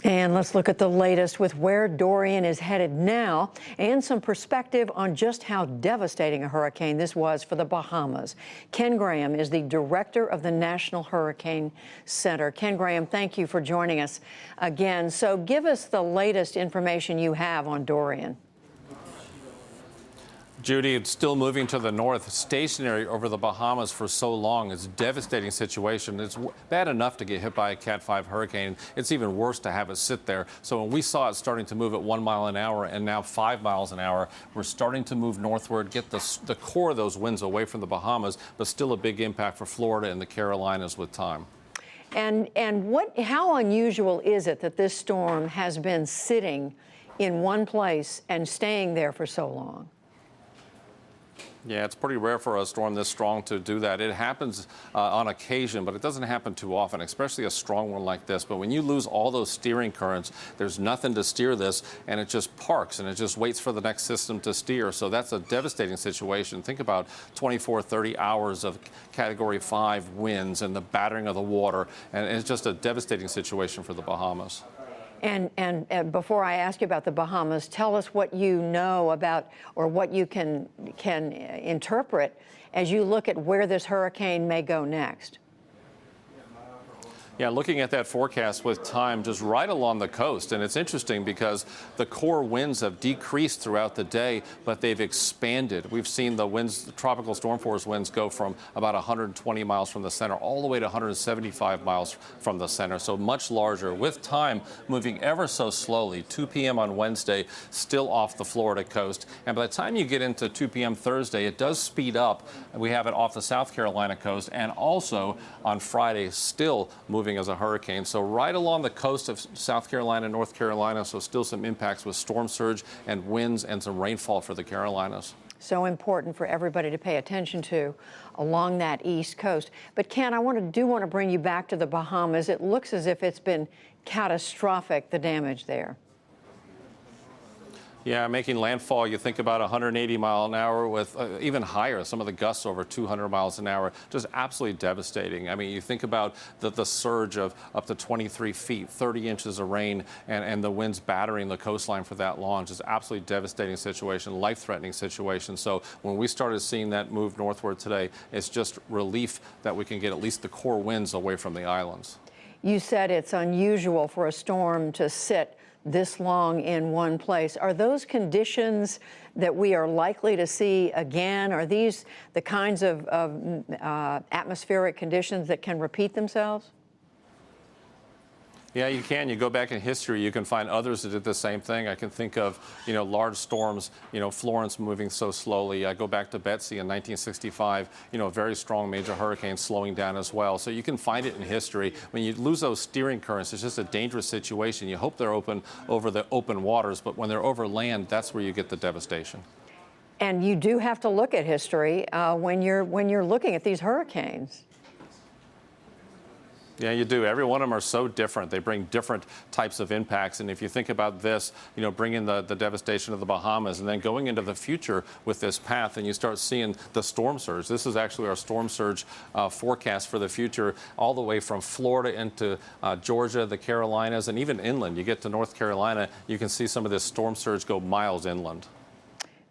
And let's look at the latest with where Dorian is headed now and some perspective on just how devastating a hurricane this was for the Bahamas. Ken Graham is the director of the National Hurricane Center. Ken Graham, thank you for joining us again. So give us the latest information you have on Dorian. Judy, it's still moving to the north, stationary over the Bahamas for so long. It's a devastating situation. It's bad enough to get hit by a Cat 5 hurricane. It's even worse to have it sit there. So when we saw it starting to move at 1 mile an hour and now 5 miles an hour, we're starting to move northward, get the core of those winds away from the Bahamas, but still a big impact for Florida and the Carolinas with time. And how unusual is it that this storm has been sitting in one place and staying there for so long? Yeah, it's pretty rare for a storm this strong to do that. It happens on occasion, but it doesn't happen too often, especially a strong one like this. But when you lose all those steering currents, there's nothing to steer this, and it just parks, and it just waits for the next system to steer. So that's a devastating situation. Think about 24, 30 hours of Category 5 winds and the battering of the water, and it's just a devastating situation for the Bahamas. And before I ask you about the Bahamas, tell us what you know about or what you can interpret as you look at where this hurricane may go next. Yeah, looking at that forecast with time just right along the coast. And it's interesting because the core winds have decreased throughout the day, but they've expanded. We've seen the winds, the tropical storm force winds go from about 120 miles from the center all the way to 175 miles from the center. So much larger with time moving ever so slowly. 2 p.m. on Wednesday, still off the Florida coast. And by the time you get into 2 p.m. Thursday, it does speed up. We have it off the South Carolina coast and also on Friday, still moving as a hurricane. So right along the coast of South Carolina, North Carolina, so still some impacts with storm surge and winds and some rainfall for the Carolinas. So important for everybody to pay attention to along that east coast. But Ken, I do want to bring you back to the Bahamas. It looks as if it's been catastrophic, the damage there. Yeah, making landfall, you think about 180 mile an hour with even higher, some of the gusts over 200 miles an hour, just absolutely devastating. I mean, you think about the surge of up to 23 feet, 30 inches of rain, and the winds battering the coastline for that long, just absolutely devastating situation, life-threatening situation. So when we started seeing that move northward today, it's just relief that we can get at least the core winds away from the islands. You said it's unusual for a storm to sit this long in one place. Are those conditions that we are likely to see again? Are these the kinds of atmospheric conditions that can repeat themselves? Yeah, you can. You go back in history, you can find others that did the same thing. I can think of, large storms, Florence moving so slowly. I go back to Betsy in 1965, a very strong major hurricane slowing down as well. So you can find it in history. When you lose those steering currents, it's just a dangerous situation. You hope they're open over the open waters, but when they're over land, that's where you get the devastation. And you do have to look at history when you're looking at these hurricanes. Yeah, you do. Every one of them are so different. They bring different types of impacts. And if you think about this, bringing the devastation of the Bahamas and then going into the future with this path, and you start seeing the storm surge. This is actually our storm surge forecast for the future, all the way from Florida into Georgia, the Carolinas, and even inland. You get to North Carolina, you can see some of this storm surge go miles inland.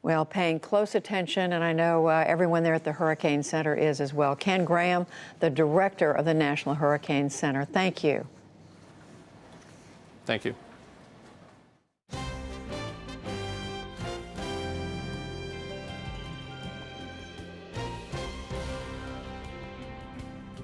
Well, paying close attention, and I know everyone there at the Hurricane Center is as well. Ken Graham, the director of the National Hurricane Center, thank you. Thank you.